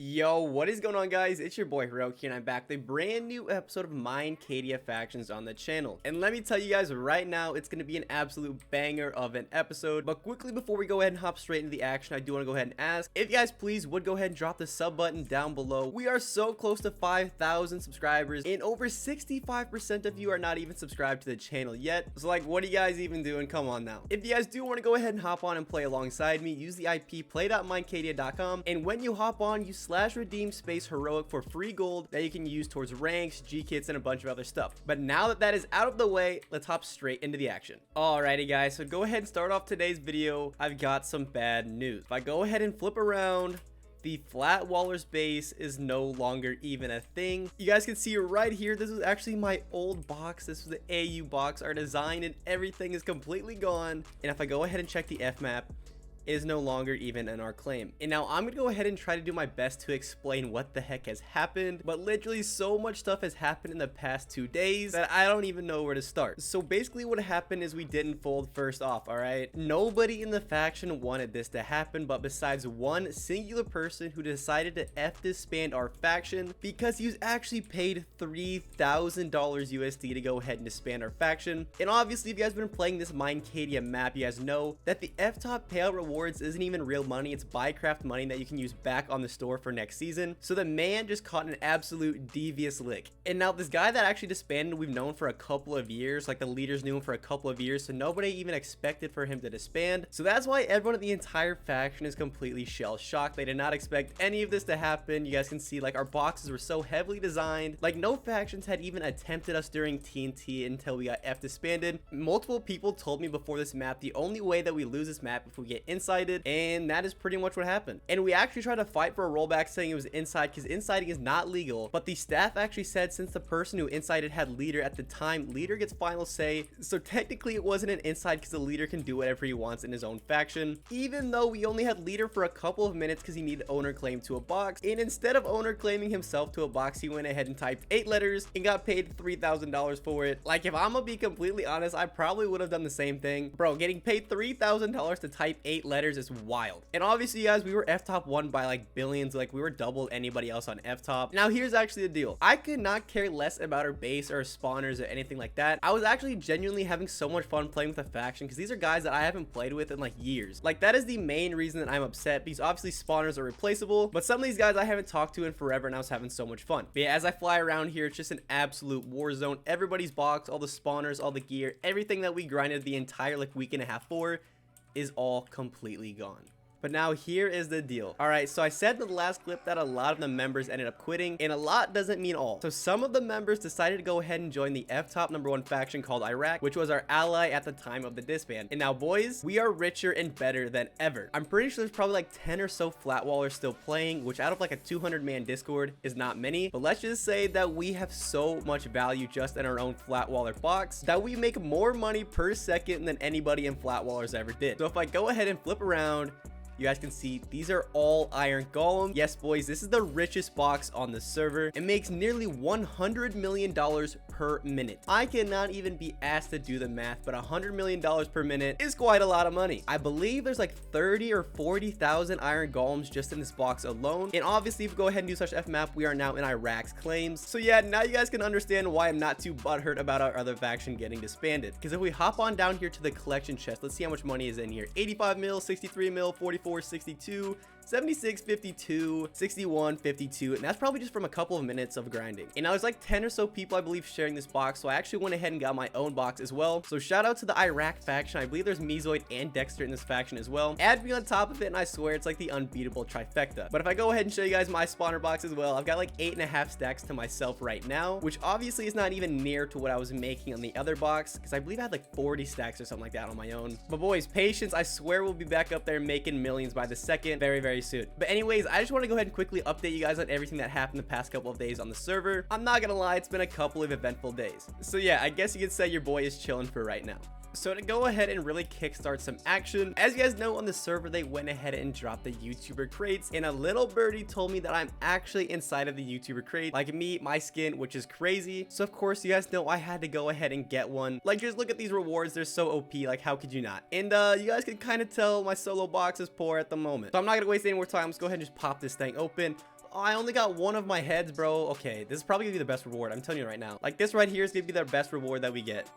Yo, what is going on, guys? It's your boy Hxroic here, and I'm back with a brand new episode of Minecadia factions on the channel. And let me tell you guys right now, it's going to be an absolute banger of an episode. But quickly, before we go ahead and hop straight into the action, I do want to go ahead and ask if you guys please would go ahead and drop the sub button down below. We are so close to 5,000 subscribers, and over 65% of you are not even subscribed to the channel yet. So like, what are you guys even doing? Come on now. If you guys do want to go ahead and hop on and play alongside me, use the IP play.minecadia.com, and when you hop on, you /redeem space Hxroic for free gold that you can use towards ranks, G-kits, and a bunch of other stuff. But now that that is out of the way, let's hop straight into the action. Alrighty guys, so go ahead and start off today's video. I've got some bad news. If I go ahead and flip around, the flat waller's base is no longer even a thing. You guys can see right here, this was actually my old box. This was the AU box. Our design and everything is completely gone. And if I go ahead and check the F map, is no longer even in our claim. And now I'm gonna go ahead and try to do my best to explain what the heck has happened, but literally so much stuff has happened in the past 2 days that I don't even know where to start. So basically what happened is we didn't fold first off. All right, nobody in the faction wanted this to happen, but besides one singular person who decided to disband our faction because he was actually paid $3,000 USD to go ahead and disband our faction. And obviously, if you guys have been playing this Minecadia map, you guys know that the F-top payout rewards isn't even real money. It's buycraft money that you can use back on the store for next season. So the man just caught an absolute devious lick. And now this guy that actually disbanded, we've known for a couple of years. Like the leaders knew him for a couple of years, so nobody even expected for him to disband. So that's why everyone in the entire faction is completely shell shocked. They did not expect any of this to happen. You guys can see like our boxes were so heavily designed. Like no factions had even attempted us during TNT until we got F disbanded. Multiple people told me before this map the only way that we lose this map if we get incited, and that is pretty much what happened. And we actually tried to fight for a rollback saying it was inside because inciting is not legal, but the staff actually said since the person who incited had leader at the time, leader gets final say, so technically it wasn't an inside because the leader can do whatever he wants in his own faction, even though we only had leader for a couple of minutes because he needed owner claim to a box. And instead of owner claiming himself to a box, he went ahead and typed 8 letters and got paid $3,000 for it. Like, if I'm gonna be completely honest, I probably would have done the same thing. Bro, getting paid $3,000 to type 8 letters is wild. And obviously, guys, we were F-top 1 by like billions. Like, we were double anybody else on F-top. Now here's actually the deal. I could not care less about our base or spawners or anything like that. I was actually genuinely having so much fun playing with the faction because these are guys that I haven't played with in like years. Like, that is the main reason that I'm upset, because obviously spawners are replaceable, but some of these guys I haven't talked to in forever, and I was having so much fun. But yeah, as I fly around here, it's just an absolute war zone. Everybody's box, all the spawners, all the gear, everything that we grinded the entire like week and a half for is all completely gone. But now here is the deal. All right, so I said in the last clip that a lot of the members ended up quitting, and a lot doesn't mean all. So some of the members decided to go ahead and join the F-top #1 faction called Hxroic, which was our ally at the time of the disband. And now, boys, we are richer and better than ever. I'm pretty sure there's probably like 10 or so flatwallers still playing, which out of like a 200-man Discord is not many. But let's just say that we have so much value just in our own flatwaller box that we make more money per second than anybody in flatwallers ever did. So if I go ahead and flip around, you guys can see these are all iron golems. Yes, boys, this is the richest box on the server. It makes nearly $100 million per minute. I cannot even be asked to do the math, but $100 million per minute is quite a lot of money. I believe there's like 30 or 40,000 iron golems just in this box alone. And obviously, if we go ahead and do such F map, we are now in Hxroic's claims. So yeah, now you guys can understand why I'm not too butthurt about our other faction getting disbanded. Because if we hop on down here to the collection chest, let's see how much money is in here. 85 mil, 63 mil, 44, 62, 76, 52, 61, 52, and that's probably just from a couple of minutes of grinding. And now there's like 10 or so people, I believe, sharing this box, so I actually went ahead and got my own box as well. So shout out to the Hxroic faction. I believe there's Mezoid and Dexter in this faction as well. Add me on top of it, and I swear it's like the unbeatable trifecta. But if I go ahead and show you guys my spawner box as well, I've got like 8.5 stacks to myself right now, which obviously is not even near to what I was making on the other box, because I believe I had like 40 stacks or something like that on my own. But boys, patience. I swear we'll be back up there making millions by the second very soon. But anyways, I just want to go ahead and quickly update you guys on everything that happened the past couple of days on the server. I'm not gonna lie, it's been a couple of eventful days. So yeah, I guess you could say your boy is chilling for right now. So to go ahead and really kickstart some action, as you guys know, on the server they went ahead and dropped the YouTuber crates, and a little birdie told me that I'm actually inside of the YouTuber crate, like me, my skin, which is crazy. So of course, you guys know I had to go ahead and get one. Like, just look at these rewards, they're so OP, like how could you not? And you guys can kind of tell my solo box is poor at the moment, so I'm not gonna waste any more time. Let's go ahead and just pop this thing open. Oh, I only got one of my heads, bro. Okay, this is probably gonna be the best reward. I'm telling you right now. Like, this right here is gonna be the best reward that we get.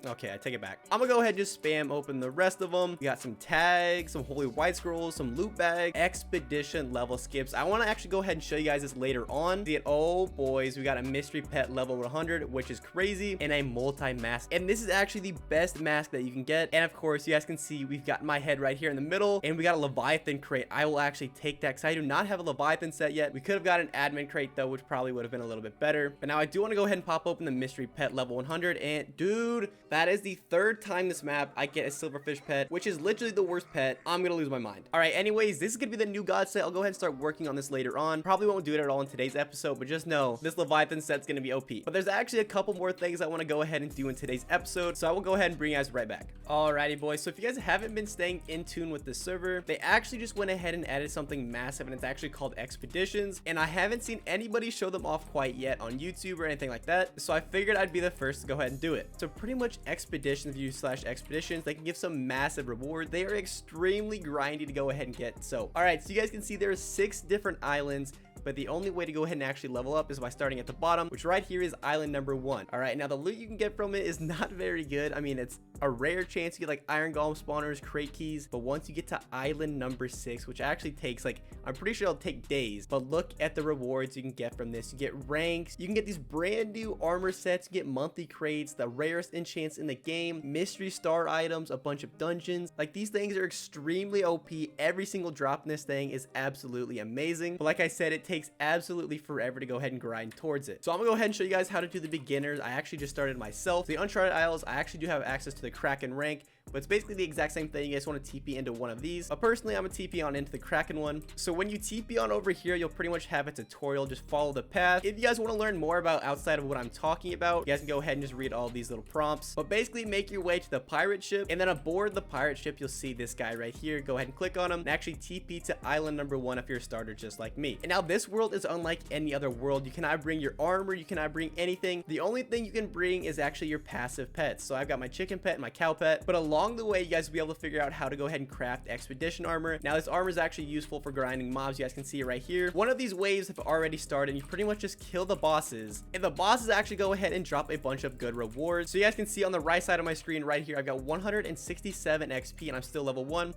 Okay, I take it back. I'm gonna go ahead and just spam open the rest of them. We got some tags, some holy white scrolls, some loot bag, expedition level skips. I want to actually go ahead and show you guys this later on. Oh boys, we got a mystery pet level 100, which is crazy, and a multi-mask. And this is actually the best mask that you can get. And of course, you guys can see we've got my head right here in the middle, and we got a Leviathan crate. I will actually take that because I do not have a Leviathan set yet. We could have got an admin crate though, which probably would have been a little bit better. But now I do want to go ahead and pop open the mystery pet level 100, and dude, that is the third time this map I get a silverfish pet, which is literally the worst pet. I'm gonna lose my mind. All right, anyways, this is gonna be the new god set. I'll go ahead and start working on this later on. Probably won't do it at all in today's episode, but just know this Leviathan set's gonna be OP. But there's actually a couple more things I want to go ahead and do in today's episode, so I will go ahead and bring you guys right back. Alrighty boys, so if you guys haven't been staying in tune with this server, they actually just went ahead and added something massive, and it's actually called expeditions, and I haven't seen anybody show them off quite yet on YouTube or anything like that, so I figured I'd be the first to go ahead and do it. So pretty much expedition view / expeditions, they can give some massive rewards. They are extremely grindy to go ahead and get. So all right, so you guys can see there are 6 different islands, but the only way to go ahead and actually level up is by starting at the bottom, which right here is island number 1. All right, now the loot you can get from it is not very good. I mean, it's a rare chance you get like iron golem spawners, crate keys, but once you get to island number 6, which actually takes like, I'm pretty sure it'll take days, but look at the rewards you can get from this. You get ranks, you can get these brand new armor sets, you get monthly crates, the rarest enchants in the game, mystery star items, a bunch of dungeons. Like, these things are extremely OP. Every single drop in this thing is absolutely amazing, but like I said, it takes absolutely forever to go ahead and grind towards it. So I'm gonna go ahead and show you guys how to do the beginners. I actually just started myself. The Uncharted Isles, I actually do have access to the Kraken rank, but it's basically the exact same thing. You guys want to TP into one of these, but personally I'm a TP on into the Kraken one. So when you TP on over here, you'll pretty much have a tutorial. Just follow the path. If you guys want to learn more about outside of what I'm talking about, you guys can go ahead and just read all these little prompts, but basically make your way to the pirate ship, and then aboard the pirate ship you'll see this guy right here. Go ahead and click on him and actually TP to island number 1 if you're a starter just like me. And now this world is unlike any other world. You cannot bring your armor, you cannot bring anything. The only thing you can bring is actually your passive pets. So I've got my chicken pet and my cow pet, but along the way you guys will be able to figure out how to go ahead and craft expedition armor. Now this armor is actually useful for grinding mobs. You guys can see it right here. One of these waves have already started, and you pretty much just kill the bosses, and the bosses actually go ahead and drop a bunch of good rewards. So you guys can see on the right side of my screen right here, I've got 167 XP and I'm still level 1.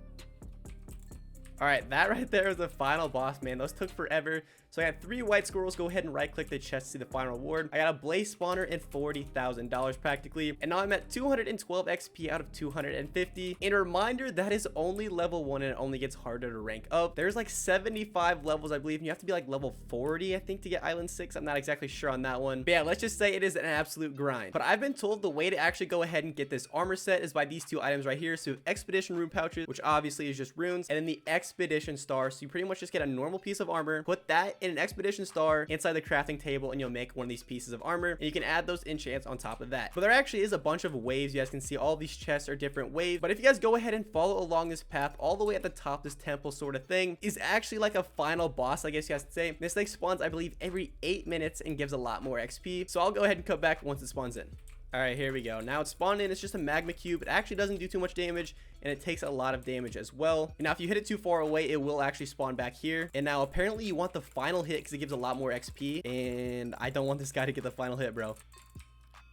All right, that right there is the final boss, man. Those took forever. So I got 3 white squirrels. Go ahead and right click the chest to see the final reward. I got a blaze spawner and $40,000 practically, and now I'm at 212 XP out of 250. And a reminder, that is only level 1 and it only gets harder to rank up. There's like 75 levels, I believe, and you have to be like level 40, I think, to get island 6. I'm not exactly sure on that one, but yeah, let's just say it is an absolute grind. But I've been told the way to actually go ahead and get this armor set is by these 2 items right here. So expedition rune pouches, which obviously is just runes, and then the expedition star. So you pretty much just get a normal piece of armor, put that in an expedition star inside the crafting table, and you'll make one of these pieces of armor, and you can add those enchants on top of that. But there actually is a bunch of waves. You guys can see all these chests are different waves, but if you guys go ahead and follow along this path all the way at the top, this temple sort of thing is actually like a final boss, I guess you guys could say. This thing spawns, I believe, every 8 minutes and gives a lot more XP. So I'll go ahead and come back once it spawns in. All right, here we go. Now it's spawned in. It's just a magma cube. It actually doesn't do too much damage, and it takes a lot of damage as well. And now if you hit it too far away, it will actually spawn back here. And now apparently you want the final hit because it gives a lot more XP, and I don't want this guy to get the final hit, bro.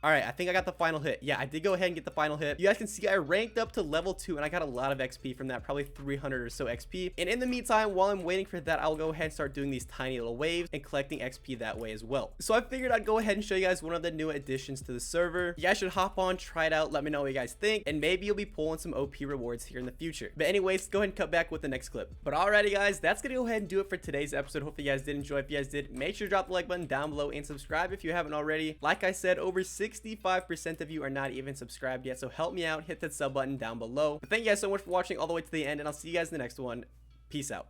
All right, I think I got the final hit. Yeah, I did go ahead and get the final hit. You guys can see I ranked up to level 2, and I got a lot of XP from that, probably 300 or so XP. And in the meantime, while I'm waiting for that, I'll go ahead and start doing these tiny little waves and collecting XP that way as well. So I figured I'd go ahead and show you guys one of the new additions to the server. You guys should hop on, try it out, let me know what you guys think, and maybe you'll be pulling some OP rewards here in the future. But anyways, let's go ahead and cut back with the next clip. But alrighty guys, that's gonna go ahead and do it for today's episode. Hopefully you guys did enjoy. If you guys did, make sure to drop the like button down below and subscribe if you haven't already. Like I said, over 65% of you are not even subscribed yet, so help me out, hit that sub button down below. But thank you guys so much for watching all the way to the end, and I'll see you guys in the next one. Peace out.